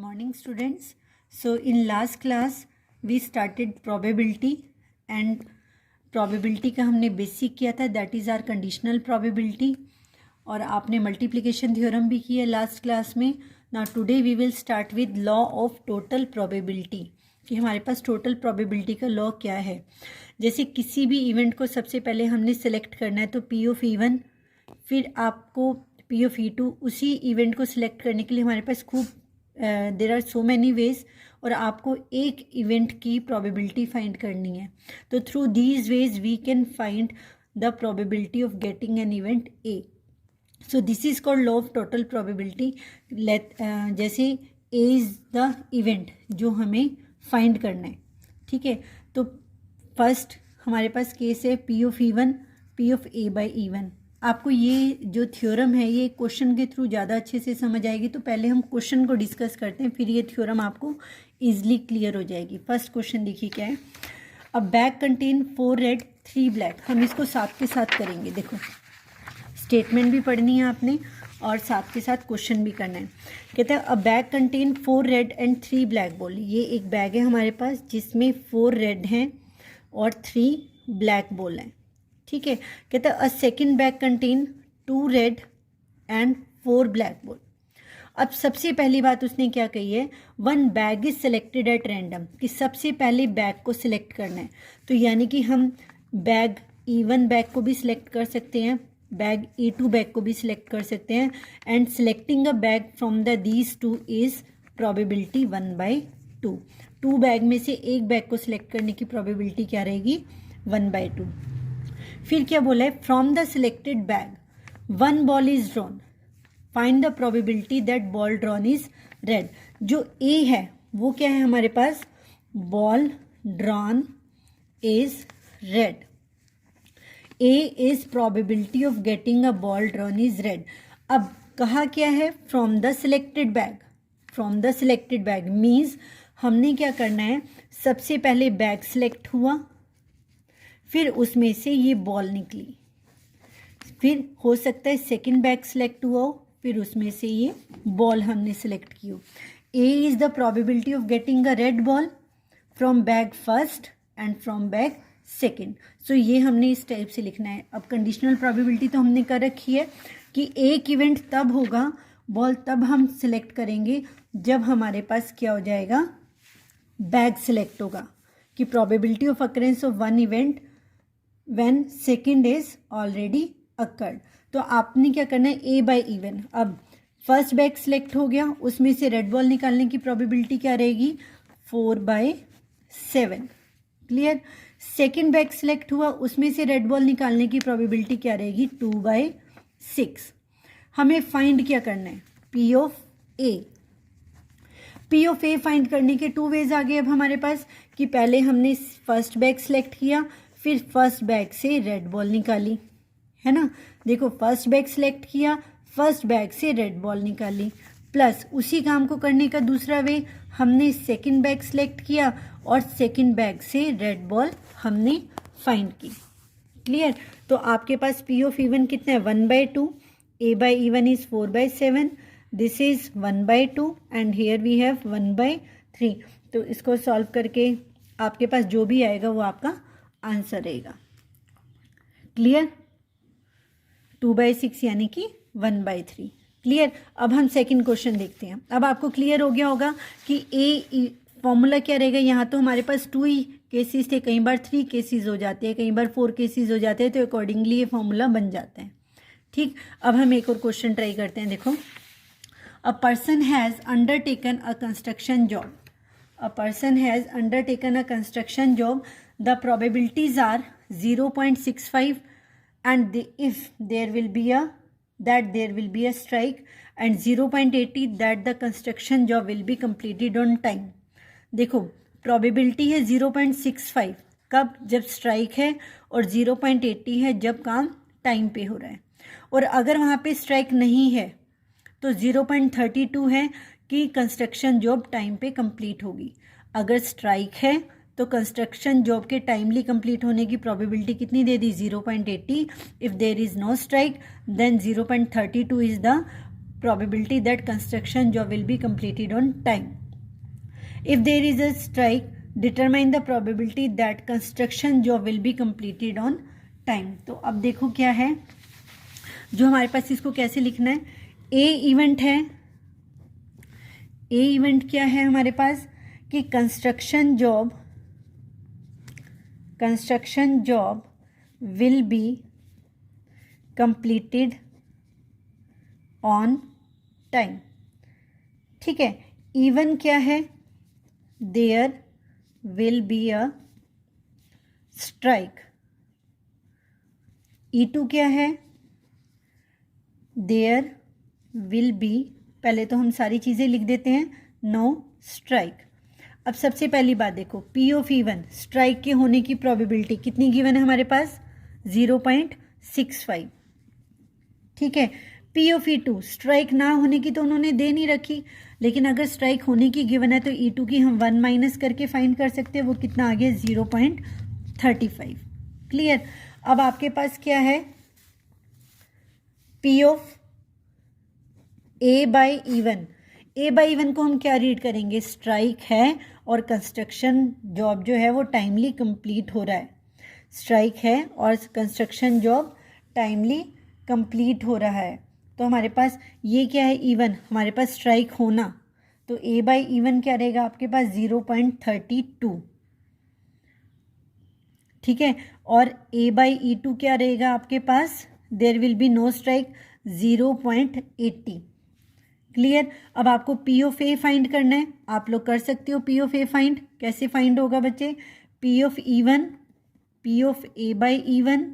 morning students. So in last class we started probability and probability का हमने basic किया था, that is our conditional probability, और आपने मल्टीप्लिकेशन थ्योरम भी किया लास्ट क्लास में. Now today we will start with law of total probability कि हमारे पास टोटल प्रोबेबिलिटी का लॉ क्या है. जैसे किसी भी इवेंट को सबसे पहले हमने सेलेक्ट करना है तो पी ऑफ E1, फिर आपको पी ऑफ E2, उसी इवेंट को सिलेक्ट करने के लिए हमारे पास खूब there are so many ways, और आपको एक इवेंट की प्रोबेबिलिटी फाइंड करनी है. तो through these ways we can find the probability of getting an event A. So this is called law of total probability. जैसे ए इज़ द इवेंट जो हमें फाइंड करना है, ठीक है. तो फर्स्ट हमारे पास केस है P of E1, P of A by E1. आपको ये जो थ्योरम है ये क्वेश्चन के थ्रू ज़्यादा अच्छे से समझ आएगी. तो पहले हम क्वेश्चन को डिस्कस करते हैं, फिर ये थ्योरम आपको इजीली क्लियर हो जाएगी. फर्स्ट क्वेश्चन देखिए क्या है. अ बैग कंटेन 4 रेड 3 ब्लैक. हम इसको साथ के साथ करेंगे. देखो स्टेटमेंट भी पढ़नी है आपने और साथ के साथ क्वेश्चन भी करना है. कहते हैं अ bag contain 4 red and 3 black ball. ये एक बैग है हमारे पास जिसमें 4 रेड हैं और 3 ब्लैक बॉल हैं, ठीक है. कहते हैं a second bag contain 2 red and 4 black ball. अब सबसे पहली बात उसने क्या कही है, 1 bag is selected at random, कि सबसे पहले बैग को सिलेक्ट करना है. तो यानी कि हम बैग E1 बैग को भी सिलेक्ट कर सकते हैं, बैग E2 बैग को भी सिलेक्ट कर सकते हैं. And selecting a bag from the these two is probability 1/2. 2 bag में से एक बैग को सिलेक्ट करने की प्रोबेबिलिटी क्या रहेगी, 1/2. फिर क्या बोला है, from the selected bag 1 ball is drawn, find the probability that ball drawn is red. जो ए है वो क्या है हमारे पास, ball drawn is red. A is probability of getting a ball drawn is red. अब कहा क्या है, from the selected bag. From the selected bag means हमने क्या करना है, सबसे पहले बैग सिलेक्ट हुआ, फिर उसमें से ये बॉल निकली, फिर हो सकता है सेकंड बैग सिलेक्ट हुआ हो, फिर उसमें से ये बॉल हमने सिलेक्ट की हो. A is the probability of getting a red ball from bag first and from bag second. So ये हमने इस टाइप से लिखना है. अब कंडीशनल प्रोबेबिलिटी तो हमने कर रखी है कि एक इवेंट तब होगा, बॉल तब हम सिलेक्ट करेंगे जब हमारे पास क्या हो जाएगा, बैग सिलेक्ट होगा, कि probability of occurrence of 1 event when second is already occurred. तो आपने क्या करना है, ए बाई E1. अब फर्स्ट बैग सिलेक्ट हो गया, उसमें से रेड बॉल निकालने की प्रोबेबिलिटी क्या रहेगी, 4/7. क्लियर. सेकंड बैग सिलेक्ट हुआ, उसमें से रेड बॉल निकालने की प्रोबेबिलिटी क्या रहेगी, 2/6. हमें फाइंड क्या करना है, P of A. P of A find करने के 2 वेज आ गए अब हमारे पास, कि पहले हमने फर्स्ट बैग सिलेक्ट किया, फिर फर्स्ट बैग से रेड बॉल निकाली, है ना. देखो फर्स्ट बैग सिलेक्ट किया, फर्स्ट बैग से रेड बॉल निकाली, प्लस उसी काम को करने का दूसरा वे, हमने सेकंड बैग सिलेक्ट किया और सेकंड बैग से रेड बॉल हमने फाइंड की. क्लियर. तो आपके पास पी ऑफ E1 कितना है, 1/2. A by E1 is 4/7. This is 1/2 and here we have 1/3. तो इसको सॉल्व करके आपके पास जो भी आएगा वो आपका आंसर रहेगा. क्लियर. 2/6 यानी कि 1/3. क्लियर. अब हम सेकंड क्वेश्चन देखते हैं. अब आपको क्लियर हो गया होगा कि ए फॉर्मूला क्या रहेगा. यहाँ तो हमारे पास 2 ही केसेस थे, कई बार 3 केसेस हो जाते हैं, कई बार 4 केसेस हो जाते हैं, तो अकॉर्डिंगली ये फॉर्मूला बन जाता है. ठीक. अब हम एक और क्वेश्चन ट्राई करते हैं. देखो a person has undertaken a construction job. A person has undertaken a construction job. The probabilities are 0.65 and if there will be a strike, and 0.80 that the construction job will be completed on time. देखो probability है 0.65 कब, जब strike है, और 0.80 है जब काम time पे हो रहा है. और अगर वहाँ पे स्ट्राइक नहीं है तो 0.32 है कि कंस्ट्रक्शन जॉब टाइम पे कंप्लीट होगी. अगर स्ट्राइक है तो कंस्ट्रक्शन जॉब के टाइमली कंप्लीट होने की प्रोबेबिलिटी कितनी दे दी, 0.80. If there is no strike then 0.32 is the probability that construction job will be completed on time. If there is a strike, determine the probability that construction job will be completed on time. तो अब देखो क्या है जो हमारे पास, इसको कैसे लिखना है. ए इवेंट है, ए इवेंट क्या है हमारे पास कि construction job will be completed on time. ठीक है. इवन क्या है, there will be a strike. E2 क्या है, देयर विल बी, पहले तो हम सारी चीज़ें लिख देते हैं, नो स्ट्राइक. अब सबसे पहली बात देखो, P ऑफ E1 स्ट्राइक के होने की प्रोबेबिलिटी कितनी गिवन है हमारे पास, 0.65. ठीक है. P ऑफ E2 स्ट्राइक ना होने की तो उन्होंने दे नहीं रखी, लेकिन अगर स्ट्राइक होने की गिवन है तो E2 की हम 1 माइनस करके फाइंड कर सकते हैं. वो कितना आ गया, 0.35. क्लियर. अब आपके पास क्या है, P of A by E1. A by E1 को हम क्या रीड करेंगे, स्ट्राइक है और कंस्ट्रक्शन जॉब जो है वो टाइमली कंप्लीट हो रहा है. स्ट्राइक है और कंस्ट्रक्शन जॉब टाइमली कंप्लीट हो रहा है. तो हमारे पास ये क्या है, E1, हमारे पास स्ट्राइक होना, तो A बाई E1 क्या रहेगा आपके पास, 0.32. ठीक है. और A बाई E2 क्या रहेगा आपके पास, there will be no strike, 0.80. Clear. अब आपको P ऑफ A फाइंड करना है, आप लोग कर सकते हो P ऑफ A फाइंड. कैसे फाइंड होगा बच्चे, P of E1, P of A by E1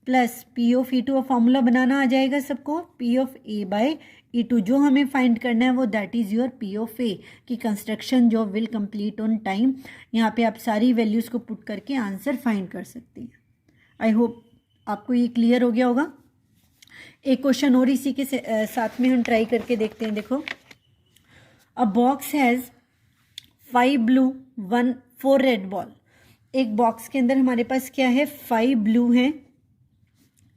plus P of E2, formula बनाना आ जाएगा सबको, P of A by E2. जो हमें फाइंड करना है वो that is your P of A कि construction job will complete on time. यहाँ पे आप सारी वैल्यूज़ को पुट करके आंसर फाइंड कर सकते हैं. आई होप आपको ये क्लियर हो गया होगा. एक क्वेश्चन और इसी के साथ में हम ट्राई करके देखते हैं. देखो, अ box has 5 blue 4 red ball. एक बॉक्स के अंदर हमारे पास क्या है, 5 ब्लू हैं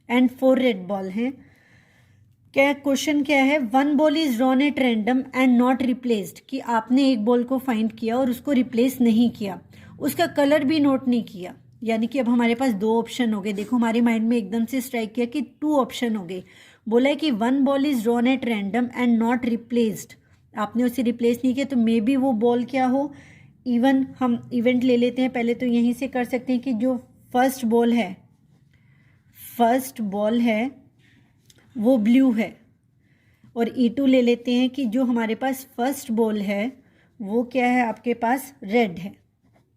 एंड 4 रेड बॉल हैं. क्या क्वेश्चन क्या है, 1 ball is drawn at random and not replaced, कि आपने एक बॉल को फाइंड किया और उसको रिप्लेस नहीं किया, उसका कलर भी नोट नहीं किया. यानी कि अब हमारे पास 2 ऑप्शन हो गए. देखो हमारे माइंड में एकदम से स्ट्राइक किया कि 2 ऑप्शन हो गए. बोला है कि 1 ball is drawn at random and not replaced, आपने उसे रिप्लेस नहीं किया, तो मे बी वो बॉल क्या हो. इवन हम इवेंट ले लेते हैं, पहले तो यहीं से कर सकते हैं कि जो फर्स्ट बॉल है वो ब्लू है, और E2 ले लेते हैं कि जो हमारे पास फर्स्ट बॉल है वो क्या है आपके पास, रेड है.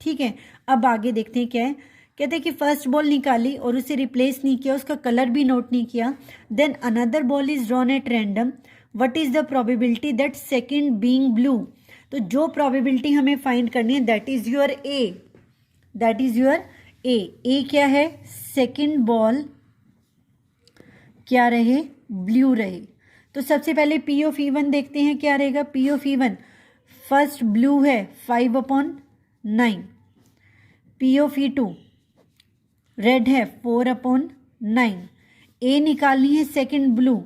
ठीक है. अब आगे देखते हैं क्या है. कहते हैं कि फर्स्ट बॉल निकाली और उसे रिप्लेस नहीं किया, उसका कलर भी नोट नहीं किया. Then another ball is drawn at random, what is the probability that second being blue. तो जो प्रोबेबिलिटी हमें फाइंड करनी है that is your A, A क्या है, सेकंड बॉल क्या रहे, ब्लू रहे. तो सबसे पहले P ऑफ E1 देखते हैं क्या रहेगा. P of E1 first blue है 5/9, P ऑफ E2 रेड है 4/9. ए निकालनी है सेकंड ब्लू,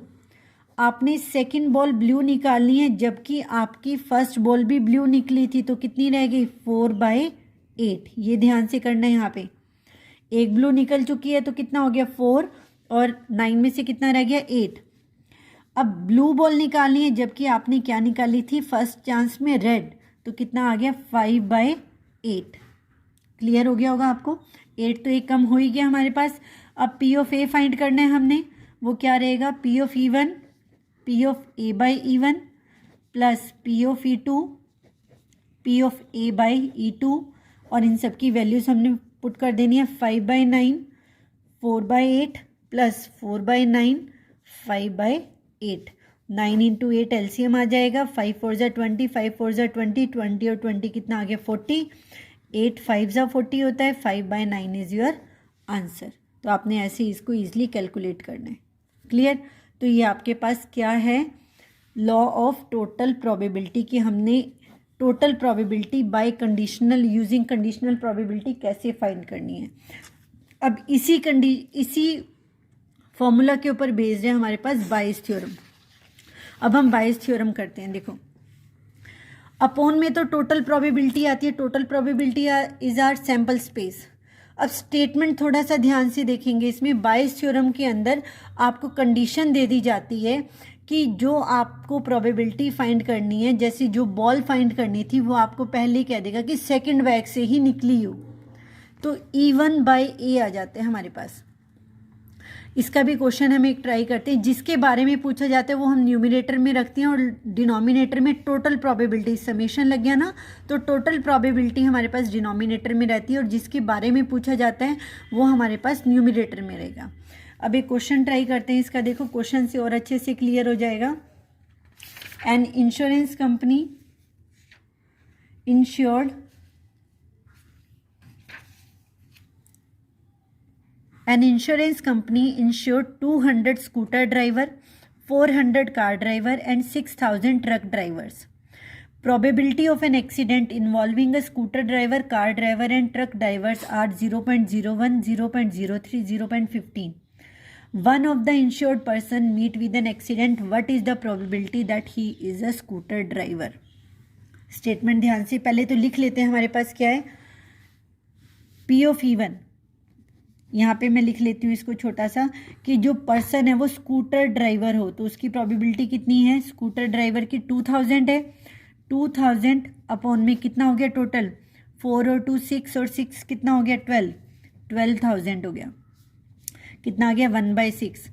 आपने सेकंड बॉल ब्लू निकालनी है, जबकि आपकी फर्स्ट बॉल भी ब्लू निकली थी, तो कितनी रह गई, 4/8. ये ध्यान से करना है. यहाँ पे एक ब्लू निकल चुकी है तो कितना हो गया, 4, और 9 में से कितना रह गया, 8. अब ब्लू बॉल निकालनी है, जबकि आपने क्या निकाली थी फर्स्ट चांस में, रेड, तो कितना आ गया, 5/8. क्लियर हो गया होगा आपको. 8 तो एक कम हो ही गया हमारे पास. अब P ऑफ A फाइंड करना है हमने, वो क्या रहेगा, P of E1, P of A by E1 plus P of E2, P of A by E2, और इन सब की वैल्यूज हमने पुट कर देनी है. 5/9, 4/8 प्लस 4/9, 5/8. 9 इंटू 8 एलसीएम आ जाएगा. 5 4 ज़ा 20, 5 4 ज़ा 20, 20 और 20 कितना आ गया, 40. 8 5 ज़ा 40 होता है. 5/9 इज़ योर आंसर. तो आपने ऐसे इसको ईजिली कैलकुलेट करना है. क्लियर. तो ये आपके पास क्या है, लॉ ऑफ टोटल प्रोबेबिलिटी की हमने total probability bye conditional, using conditional probability कैसे फाइंड करनी है. अब इसी फॉर्मूला के ऊपर बेस्ड है हमारे पास बायस थ्योरम. अब हम बायस थ्योरम करते हैं। देखो अपॉन में तो टोटल प्रोबेबिलिटी आती है, total probability is our sample space. अब स्टेटमेंट थोड़ा सा ध्यान से देखेंगे, इसमें बायस थ्योरम के अंदर आपको कंडीशन दे दी जाती है कि जो आपको प्रोबेबिलिटी फाइंड करनी है, जैसे जो बॉल फाइंड करनी थी वो आपको पहले ही कह देगा कि सेकंड बैग से ही निकली हो, तो E1/A आ जाते हैं हमारे पास। इसका भी क्वेश्चन हम एक ट्राई करते हैं, जिसके बारे में पूछा जाता है वो हम न्यूमिनेटर में रखते हैं और डिनोमिनेटर में टोटल प्रोबेबिलिटी, समेशन लग गया ना, तो टोटल प्रोबेबिलिटी हमारे पास डिनोमिनेटर में रहती है और जिसके बारे में पूछा जाता है वो हमारे पास न्यूमिनेटर में रहेगा। अब एक क्वेश्चन ट्राई करते हैं इसका, देखो क्वेश्चन से और अच्छे से क्लियर हो जाएगा। An insurance company insured An insurance company insured 200 scooter driver, 400 car driver and 6,000 truck drivers. Probability of an accident involving a scooter driver, car driver and truck drivers are 0.01, 0.03, 0.15. One of the insured person meet with an accident. What is the probability that he is a scooter driver? Statement ध्यान से पहले तो लिख लेते हैं, हमारे पास क्या है, P of E1, यहाँ पे मैं लिख लेती हूँ इसको छोटा सा, कि जो पर्सन है वो स्कूटर ड्राइवर हो तो उसकी प्रोबेबिलिटी कितनी है, स्कूटर ड्राइवर की 2000 है, 2000 अपॉन में कितना हो गया टोटल, 4 और 2 6 और 6 कितना हो गया 12,000 हो गया, कितना आ गया 1/6।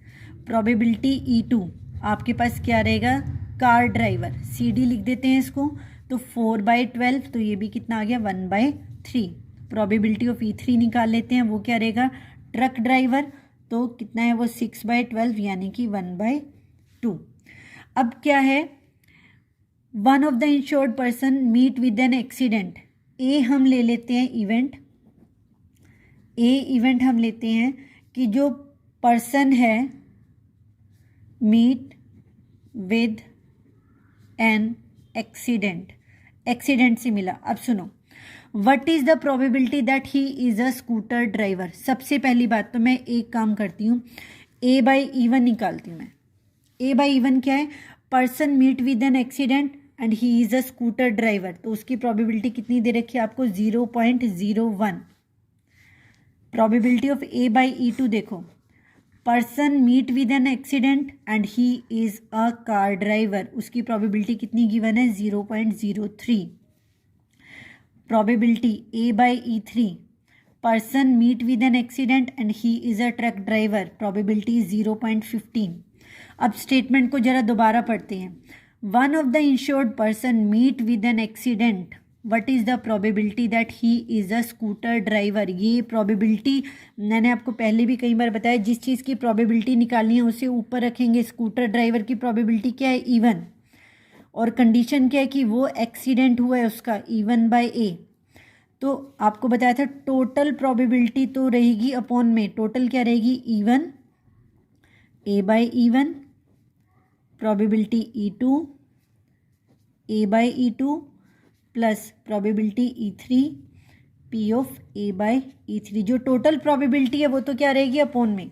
प्रोबेबिलिटी E2 आपके पास क्या रहेगा, कार ड्राइवर, CD लिख देते हैं इसको, तो 4/12, तो ये भी कितना आ गया 1/3। प्रोबेबिलिटी ऑफ E3 निकाल लेते हैं, वो क्या रहेगा, ट्रक ड्राइवर, तो कितना है वो 6/12 यानी कि 1/2। अब क्या है, one of the insured person meet with an accident, A हम ले लेते हैं इवेंट, ए इवेंट हम लेते हैं कि जो पर्सन है meet with an accident, accident से मिला। अब सुनो, what is the probability that he is a scooter driver. सबसे पहली बात तो मैं एक काम करती हूँ, A/E1 निकालती हूँ मैं। A/E1 क्या है, person meet with an accident and he is a scooter driver, तो उसकी प्रोबेबिलिटी कितनी दे रखी है आपको, 0.01। प्रोबेबिलिटी ऑफ A/E2 देखो, person meet with an accident and he is a car driver, उसकी प्रोबेबिलिटी कितनी गिवन है, 0.03। Probability A/E3, person meet with an accident and he is a truck driver, probability is 0.15. अब statement को जरा दोबारा पढ़ते हैं। One of the insured person meet with an accident, what is the probability that he is a scooter driver. ये probability मैंने आपको पहले भी कई बार बताया, जिस चीज़ की प्रोबेबिलिटी निकालनी है उसे ऊपर रखेंगे। स्कूटर ड्राइवर की प्रोबेबिलिटी क्या है, E1, और कंडीशन क्या है कि वो एक्सीडेंट हुआ है उसका, E1/A। तो आपको बताया था टोटल प्रोबेबिलिटी तो रहेगी अपॉन में, टोटल क्या रहेगी, E1, A/E1, probability E2, A/E2 plus probability E3, P of A/E3। जो टोटल प्रोबेबिलिटी है वो तो क्या रहेगी अपॉन में,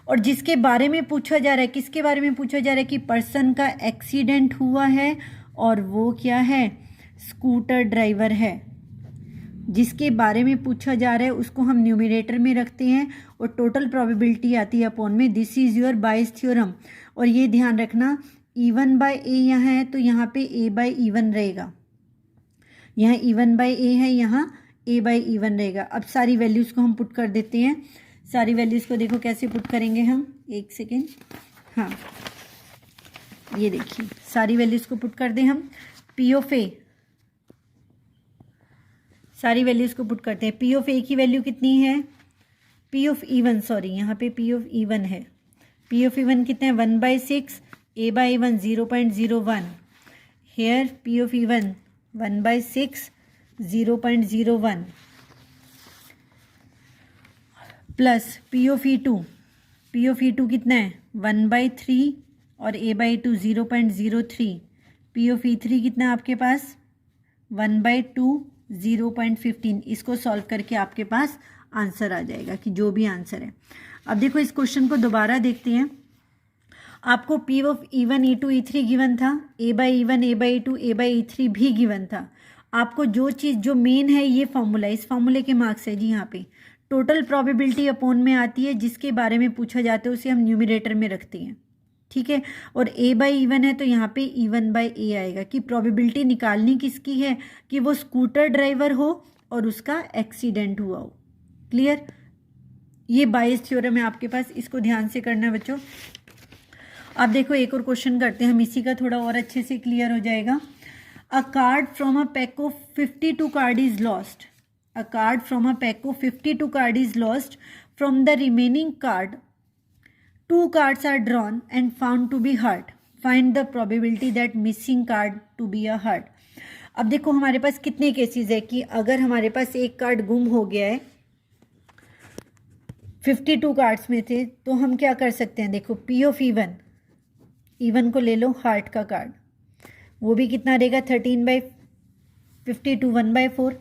और जिसके बारे में पूछा जा रहा है, किसके बारे में पूछा जा रहा है कि पर्सन का एक्सीडेंट हुआ है और वो क्या है, स्कूटर ड्राइवर है। जिसके बारे में पूछा जा रहा है उसको हम न्यूमिनेटर में रखते हैं और टोटल प्रोबेबिलिटी आती है अपॉन में। This is your bias theorem. और ये ध्यान रखना, E1/A यहाँ है तो यहाँ पे A/E1 रहेगा, यहाँ E1/A है, यहाँ A/E1 रहेगा। अब सारी वैल्यूज़ को हम पुट कर देते हैं। सारी वैल्यूज़ को देखो कैसे पुट करेंगे हम, एक सेकेंड, हाँ ये देखिए सारी वैल्यूज़ को पुट कर दें हम। P ऑफ A, सारी वैल्यूज़ को पुट करते हैं। P ऑफ A की वैल्यू कितनी है, P ऑफ E1, सॉरी यहाँ पे P ऑफ E1 है। P ऑफ E1 कितना है, 1/6, A/E1 0.01, here P of E1 1/6, 0.01 plus P of E2, P of E2 कितना है 1/3 और A/2 0.03, P ऑफ E3 कितना है आपके पास 1/2 0.15। इसको सॉल्व करके आपके पास आंसर आ जाएगा कि जो भी आंसर है। अब देखो इस क्वेश्चन को दोबारा देखते हैं। आपको P of E1 E2 E3 given था, A by E1 A by E2 A by E3 भी गिवन था। आपको जो चीज़ जो मेन है ये फॉर्मूला, इस फॉर्मूले के मार्क्स है जी। यहाँ पे टोटल प्रोबेबिलिटी अपॉन में आती है, जिसके बारे में पूछा जाता है उसे हम न्यूमरेटर में रखते हैं, ठीक है। और A बाई E1 है तो यहाँ पे E1 बाई A आएगा कि प्रोबेबिलिटी निकालनी किसकी है, कि वो स्कूटर ड्राइवर हो और उसका एक्सीडेंट हुआ हो। क्लियर, ये बायस थ्योरम है आपके पास, इसको ध्यान से करना है बच्चों। अब देखो एक और क्वेश्चन करते हैं हम, इसी का थोड़ा और अच्छे से क्लियर हो जाएगा। अ card from a pack of 52 card is lost. A card from a pack of 52 card is lost. From the remaining card 2 cards are drawn and found to be heart. Find the probability that missing card to be a heart. अब देखो हमारे पास कितने cases है कि अगर हमारे पास एक card गुम हो गया है, 52 कार्ड्स में थे, तो हम क्या कर सकते हैं। देखो P ऑफ E1, E1 को ले लो हार्ट का कार्ड, वो भी कितना रहेगा 13/52 1/4।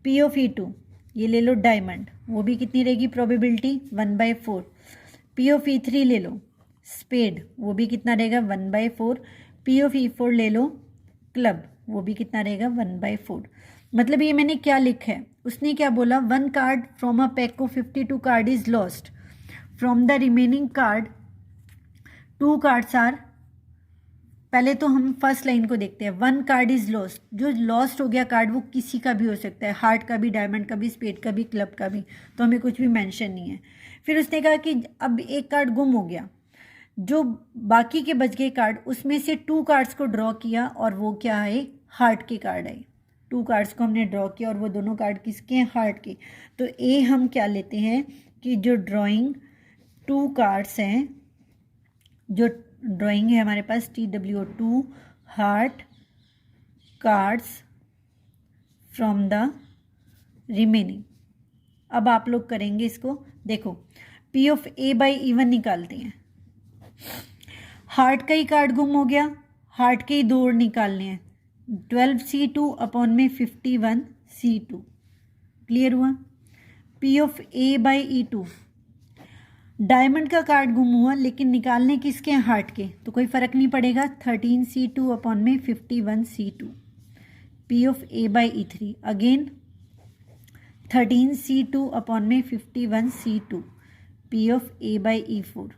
P ऑफ E2 ये ले लो डायमंड, वो भी कितनी रहेगी प्रोबेबिलिटी 1/4। P ऑफ E3 ले लो स्पेड, वो भी कितना रहेगा 1/4। P ऑफ E4 ले लो क्लब, वो भी कितना रहेगा 1/4। मतलब ये मैंने क्या लिखा है, उसने क्या बोला, 1 card from a pack of 52 card is lost. From the remaining card 2 cards are, पहले तो हम फर्स्ट लाइन को देखते हैं। 1 कार्ड इज लॉस्ट, जो लॉस्ट हो गया कार्ड वो किसी का भी हो सकता है, हार्ट का भी, डायमंड का भी, स्पेड का भी, क्लब का भी, तो हमें कुछ भी मेंशन नहीं है। फिर उसने कहा कि अब एक कार्ड गुम हो गया, जो बाकी के बच गए कार्ड उसमें से 2 कार्ड्स को ड्रॉ किया और वो क्या है, हार्ट के कार्ड आए। 2 कार्ड्स को हमने ड्रॉ किया और वो दोनों कार्ड किसके हैं, हार्ट के। तो ए हम क्या लेते हैं कि जो ड्राइंग 2 कार्ड्स हैं, जो ड्राइंग है हमारे पास TW2 heart cards from the remaining. अब आप लोग करेंगे इसको, देखो P of A by E1 निकालते हैं। हार्ट का ही कार्ड गुम हो गया, हार्ट के ही 2 और निकालने हैं, 12C2 अपॉन में 51C2। क्लियर हुआ। P of A by E2, diamond का कार्ड गुम हुआ लेकिन निकालने किसके हैं, हार्ट के, तो कोई फ़र्क नहीं पड़ेगा, 13C2 अपॉन में 51C2। P of A by E3 again 13C2 upon में 51C2। P of A by E4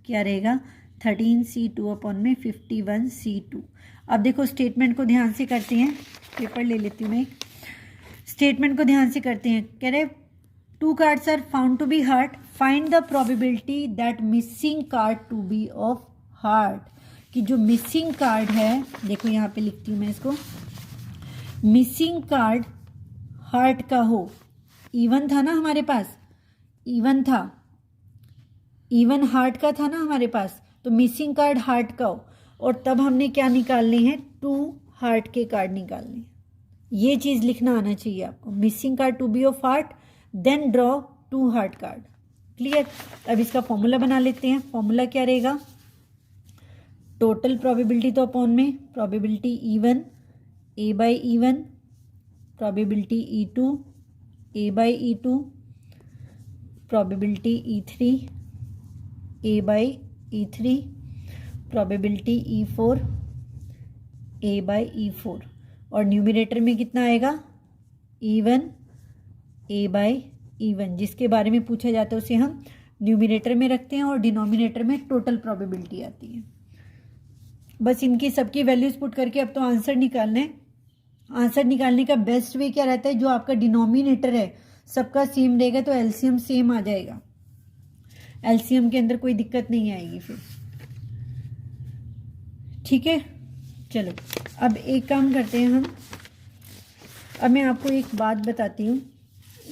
क्या रहेगा, 13C2 अपॉन में 51C2। अब देखो स्टेटमेंट को ध्यान से करते हैं, पेपर ले लेती हूँ मैं, स्टेटमेंट को ध्यान से करते हैं। कह रहे 2 cards are found to be heart, find the probability that missing card to be of heart. कि जो मिसिंग कार्ड है, देखो यहाँ पे लिखती हूँ मैं इसको, मिसिंग कार्ड हार्ट का हो। E1 था ना हमारे पास, E1 था, E1 हार्ट का था ना हमारे पास, तो मिसिंग कार्ड हार्ट का हो। और तब हमने क्या निकालने हैं, 2 हार्ट के कार्ड निकालने हैं। ये चीज़ लिखना आना चाहिए आपको, missing card to be of heart, then draw 2 heart card. Clear. अब इसका फॉर्मूला बना लेते हैं। फॉर्मूला क्या रहेगा, टोटल प्रोबेबिलिटी तो अपॉन में probability E1 A by E1, probability E2 A by E2, probability E3 A by E3, probability E4 A by E4। और न्यूमरेटर में कितना आएगा, E1 A बाई E1, जिसके बारे में पूछा जाता है उसे हम न्यूमरेटर में रखते हैं और डिनोमिनेटर में टोटल प्रोबेबिलिटी आती है। बस इनकी सबकी वैल्यूज पुट करके अब तो आंसर निकालना है। आंसर निकालने का बेस्ट वे क्या रहता है, जो आपका डिनोमिनेटर है सबका सेम रहेगा तो एलसीएम सेम आ जाएगा, एलसीएम के अंदर कोई दिक्कत नहीं आएगी फिर। ठीक है, चलो अब एक काम करते हैं हम, अब मैं आपको एक बात बताती हूँ,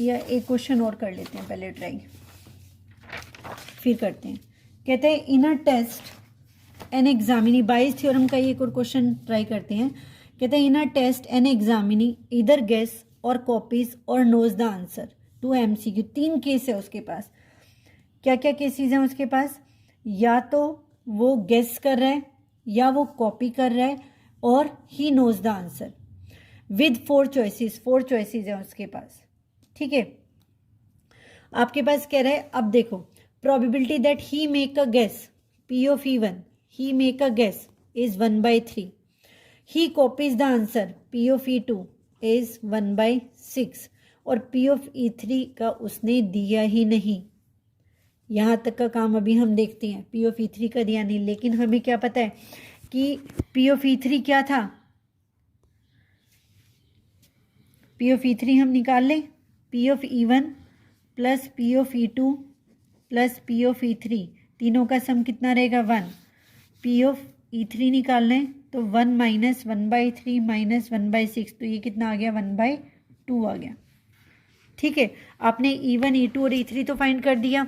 या एक क्वेश्चन और कर लेते हैं पहले ट्राई, फिर करते हैं। कहते हैं in a test an examinee, Bayes theorem का एक और क्वेश्चन ट्राई करते हैं। कहते हैं in a test an examinee either guess or copies or knows the answer to MCQ। 3 case है उसके पास। क्या क्या केसेस हैं उसके पास, या तो वो गेस कर रहा है, या वो कॉपी कर रहा है, और he knows the answer with 4 choices. 4 choices हैं उसके पास। ठीक है, आपके पास कह रहा है, अब देखो probability that he make a guess P of E1 he make a guess is 1/3. He copies the answer P of E2 is 1/6 और P of E3 का उसने दिया ही नहीं। यहाँ तक का काम अभी हम देखते हैं, P of E3 का दिया नहीं, लेकिन हमें क्या पता है कि P of E3 क्या था। P of E3 हम निकाल लें, P of E1 plus P of E2 plus P of E3, तीनों का सम कितना रहेगा 1। P of E3 निकाल लें तो 1 माइनस 1/3 माइनस 1/6, तो ये कितना आ गया 1/2 आ गया। ठीक है, आपने E1 E2 और E3 तो फाइंड कर दिया।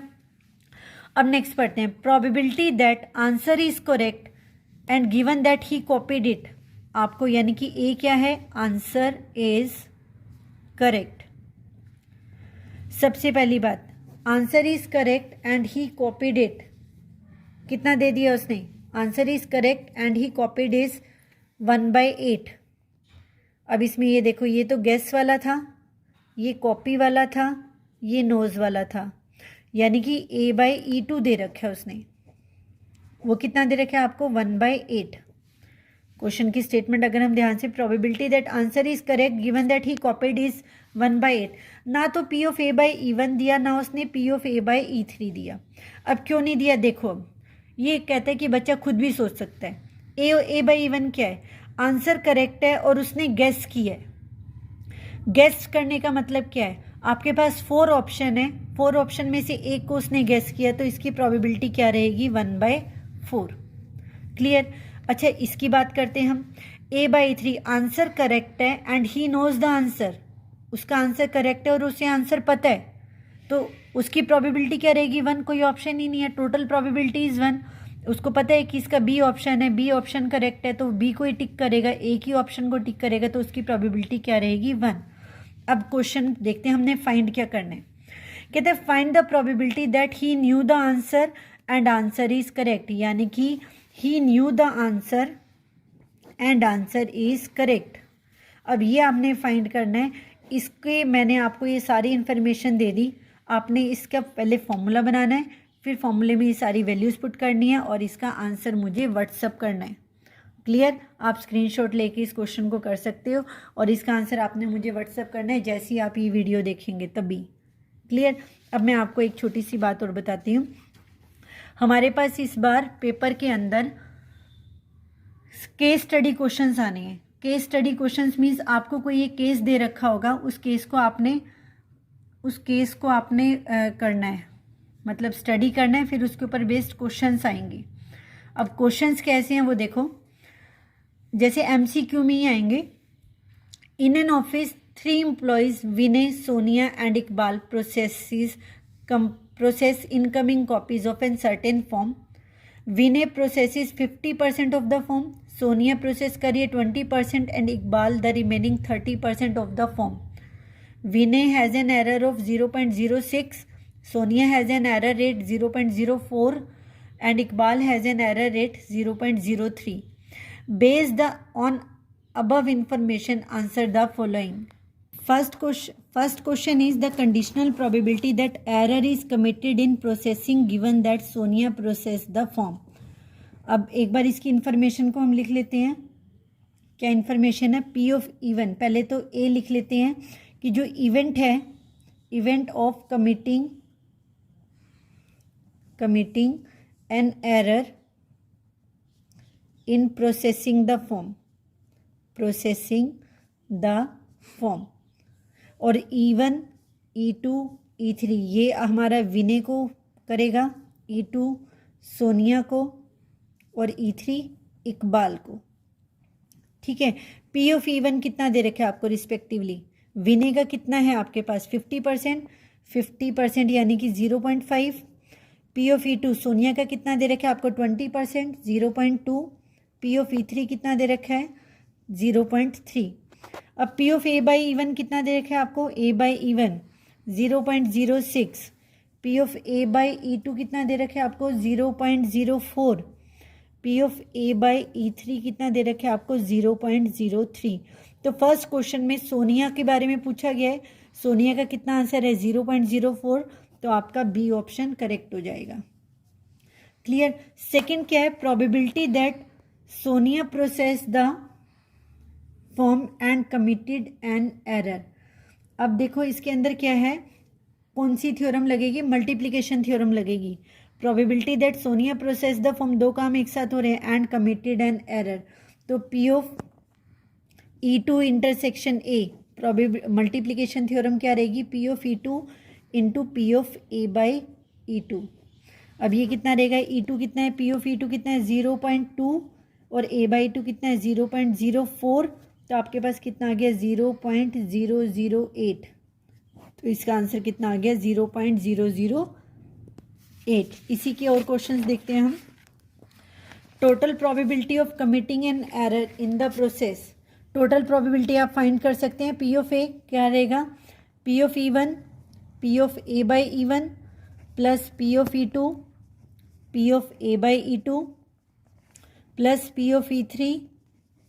अब नेक्स्ट पढ़ते हैं, probability that answer is correct and given that he copied it. आपको यानी कि ए क्या है, आंसर इज करेक्ट। सबसे पहली बात, answer is correct and he copied it, कितना दे दिया उसने, answer is correct and he copied is 1/8। अब इसमें ये देखो, ये तो गेस वाला था, ये कॉपी वाला था, ये नोज वाला था, यानी कि A/E2 दे रखा है उसने। वो कितना दे रखा है आपको 1/8। क्वेश्चन की स्टेटमेंट अगर हम ध्यान से, probability that answer is correct given that he copied is 1/8। ना तो P of A/E1 दिया, ना उसने P of A/E3 दिया। अब क्यों नहीं दिया, देखो अब ये कहता है कि बच्चा खुद भी सोच सकता है। A/E1 क्या है, आंसर करेक्ट है और उसने गेस किया है। गेस करने का मतलब क्या है, आपके पास 4 ऑप्शन है, 4 ऑप्शन में से एक को उसने गेस किया, तो इसकी प्रोबेबिलिटी क्या रहेगी 1/4। क्लियर। अच्छा, इसकी बात करते हैं हम। A/3 आंसर करेक्ट है and he knows the answer, उसका आंसर करेक्ट है और उसे आंसर पता है, तो उसकी प्रोबेबिलिटी क्या रहेगी 1। कोई ऑप्शन ही नहीं है, टोटल प्रोबेबिलिटी इज 1। उसको पता है कि इसका बी ऑप्शन है, बी ऑप्शन करेक्ट है, तो बी को ही टिक करेगा, एक ही ऑप्शन को टिक करेगा, तो उसकी प्रोबेबिलिटी क्या रहेगी 1। अब क्वेश्चन देखते हैं हमने फाइंड क्या करना है। कहते हैं find the probability that he knew the answer and answer is correct, यानी कि he knew the answer and answer is correct. अब ये आपने फाइंड करना है। इसके मैंने आपको ये सारी इन्फॉर्मेशन दे दी, आपने इसका पहले फॉर्मूला बनाना है, फिर फॉर्मूले में ये सारी वैल्यूज़ पुट करनी है और इसका आंसर मुझे व्हाट्सअप करना है। क्लियर। आप स्क्रीनशॉट लेके इस क्वेश्चन को कर सकते हो और इसका आंसर आपने मुझे व्हाट्सअप करना है जैसे ही आप ये वीडियो देखेंगे तभी। क्लियर। अब मैं आपको एक छोटी सी बात और बताती हूँ। हमारे पास इस बार पेपर के अंदर केस स्टडी क्वेश्चंस आने हैं। केस स्टडी क्वेश्चंस मीन्स आपको कोई एक केस दे रखा होगा, उस केस को आपने करना है, मतलब स्टडी करना है, फिर उसके ऊपर बेस्ड क्वेश्चंस आएंगे। अब क्वेश्चंस कैसे हैं वो देखो, जैसे MCQ में ही आएंगे। In an office 3 employees Vinay, Sonia and Iqbal process incoming copies of an certain form. Vinay processes 50% of the form, Sonia process करिए 20% and Iqbal the remaining 30% of the form. Vinay has an error of 0.06, Sonia has an error rate 0.04 and Iqbal has an error rate 0.03. Based on above information, answer the following. First question is the conditional probability that error is committed in processing given that Sonia processed the form. अब एक बार इसकी information को हम लिख लेते हैं। क्या information है, P of E1, पहले तो A लिख लेते हैं कि जो इवेंट है, event of committing an error in processing the form और E1, E2, E3 ये हमारा विनय को करेगा, E2 सोनिया को और E3 इकबाल को। ठीक है। P of E1 कितना दे रखा है आपको रिस्पेक्टिवली, विनय का कितना है आपके पास 50% यानी कि 0.5। P of E2 सोनिया का कितना दे रखा है आपको 20% 0.2। P of E3 कितना दे रखा है 0.3। अब P of A/E1 कितना दे रखा है आपको, A/E1 0.06। P of A/E2 कितना दे रखा है आपको 0.04। P of A/E3 कितना दे रखा है आपको 0.03। तो फर्स्ट क्वेश्चन में सोनिया के बारे में पूछा गया है, सोनिया का कितना आंसर है 0.04, तो आपका बी ऑप्शन करेक्ट हो जाएगा। क्लियर। सेकंड क्या है, probability that Sonia process the form and committed an error. अब देखो इसके अंदर क्या है, कौन सी थ्योरम लगेगी, मल्टीप्लिकेशन थ्योरम लगेगी। Probability that Sonia process the form, दो काम एक साथ हो रहे हैं, एंड कमिटेड एन एरर, तो P of E2 intersection A, multiplication theorem क्या रहेगी, P of E2 into P of A by E2। अब ये कितना रहेगा, E2 कितना है, पी ऑफ E2 कितना है 0.2 और ए बाई 2 कितना है 0.04, तो आपके पास कितना आ गया 0.008। तो इसका आंसर कितना आ गया 0.008। इसी के और क्वेश्चंस देखते हैं हम। Total probability of committing an error in the process, total probability आप फाइंड कर सकते हैं। पी ऑफ ए क्या रहेगा, P of E1 P of A by E1 plus P of E2 P of A by E2 plus P of E3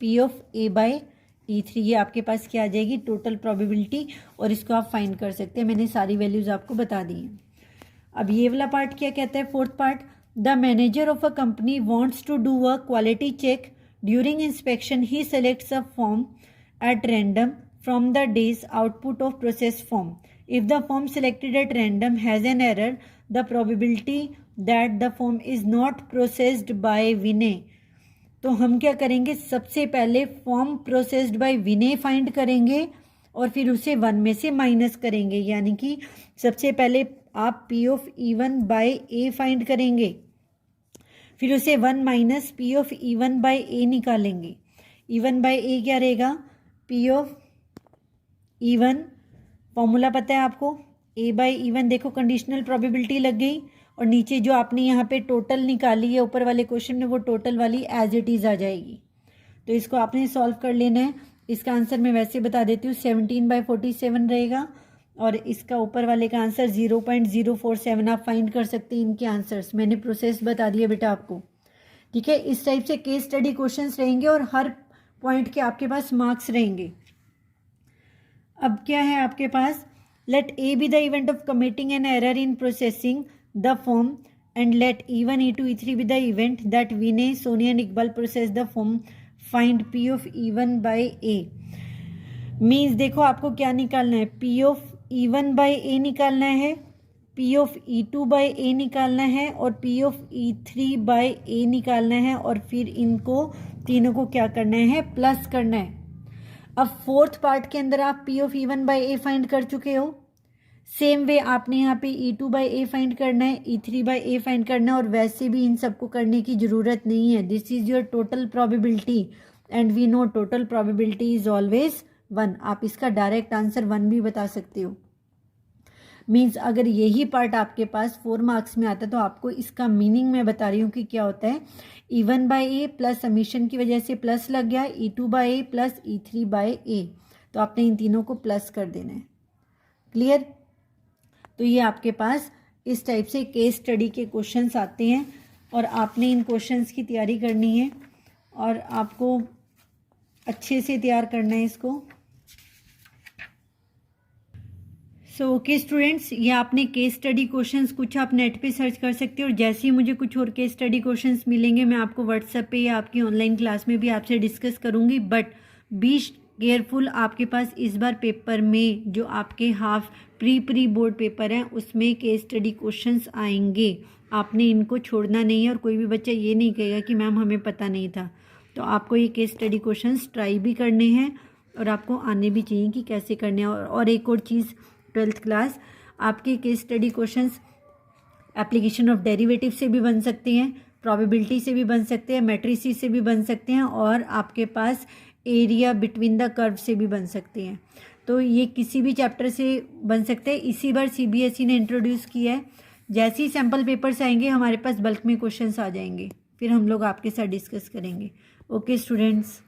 P of A by E3। ये आपके पास क्या आ जाएगी, टोटल प्रोबेबिलिटी, और इसको आप फाइंड कर सकते हैं। मैंने सारी वैल्यूज आपको बता दी हैं। अब ये वाला पार्ट क्या कहता है, fourth part, the manager of a company wants to do a quality check during inspection he selects a form at random from the day's output of process form. If the form selected at random has an error, the probability that the form is not processed by Vinay. तो हम क्या करेंगे, सबसे पहले form processed by Vinay find करेंगे और फिर उसे 1 में से माइनस करेंगे, यानी कि सबसे पहले आप P of E1 by A find करेंगे, फिर उसे 1 minus P of E1 by A निकालेंगे। E1 बाय ए क्या रहेगा, पी ऑफ E1, फॉर्मूला पता है आपको, ए बाई E1। देखो कंडीशनल प्रोबेबिलिटी लग गई, और नीचे जो आपने यहाँ पे टोटल निकाली है ऊपर वाले क्वेश्चन में, वो टोटल वाली एज इट इज़ आ जाएगी। तो इसको आपने सॉल्व कर लेना है। इसका आंसर मैं वैसे बता देती हूँ, 17/47 रहेगा, और इसका ऊपर वाले का आंसर 0.047। आप फाइंड कर सकते हैं इनके आंसर्स, मैंने प्रोसेस बता दिया बेटा आपको, ठीक है। इस टाइप से केस स्टडी क्वेश्चंस रहेंगे और हर पॉइंट के आपके पास मार्क्स रहेंगे। अब क्या है आपके पास, let A be the event of committing an error in processing the form and let E1 E2 E3 be the event that Vinay Sonia and Iqbal process the form, find P of E1 by A. Means देखो आपको क्या निकालना है, P of E1 by ए निकालना है, P of E2 by ए निकालना है, और पी ऑफ E3 बाई ए निकालना है, और फिर इनको तीनों को क्या करना है, प्लस करना है। अब फोर्थ पार्ट के अंदर आप P of E1 by A find कर चुके हो, सेम वे आपने यहाँ पे E2 बाई ए फाइंड करना है, E3 बाई ए फाइंड करना है, और वैसे भी इन सबको करने की ज़रूरत नहीं है। This is your total probability and we know total probability is always 1। आप इसका डायरेक्ट आंसर 1 भी बता सकते हो। मीन्स अगर यही पार्ट आपके पास 4 मार्क्स में आता है तो आपको इसका मीनिंग मैं बता रही हूँ कि क्या होता है। E1 by A plus summation की वजह से प्लस लग गया, E2 by A plus E3 by A, तो आपने इन तीनों को प्लस कर देना है। क्लियर। तो ये आपके पास इस टाइप से केस स्टडी के क्वेश्चंस आते हैं, और आपने इन क्वेश्चंस की तैयारी करनी है, और आपको अच्छे से तैयार करना है इसको। सो ओके स्टूडेंट्स, ये आपने केस स्टडी क्वेश्चंस कुछ आप नेट पे सर्च कर सकते हो, और जैसे ही मुझे कुछ और केस स्टडी क्वेश्चंस मिलेंगे मैं आपको व्हाट्सएप पे या आपकी ऑनलाइन क्लास में भी आपसे डिस्कस करूँगी। बट बी केयरफुल, आपके पास इस बार पेपर में जो आपके हाफ प्री बोर्ड पेपर हैं उसमें केस स्टडी क्वेश्चंस आएंगे, आपने इनको छोड़ना नहीं है। और कोई भी बच्चा ये नहीं कहेगा कि मैम हमें पता नहीं था, तो आपको ये केस स्टडी क्वेश्चंस ट्राई भी करने हैं और आपको आने भी चाहिए कि कैसे करने हैं। और एक और चीज़, 12th क्लास आपके case study questions application of derivative से भी बन सकते हैं, प्रोबेबिलिटी से भी बन सकते हैं, मैट्रिसेस से भी बन सकते हैं, और आपके पास एरिया बिटवीन द कर्व से भी बन सकते हैं। तो ये किसी भी चैप्टर से बन सकते हैं। इसी बार CBSE ने इंट्रोड्यूस किया है। जैसे ही सैम्पल पेपर्स आएंगे हमारे पास बल्क में क्वेश्चंस आ जाएंगे, फिर हम लोग आपके साथ डिस्कस करेंगे। Okay students.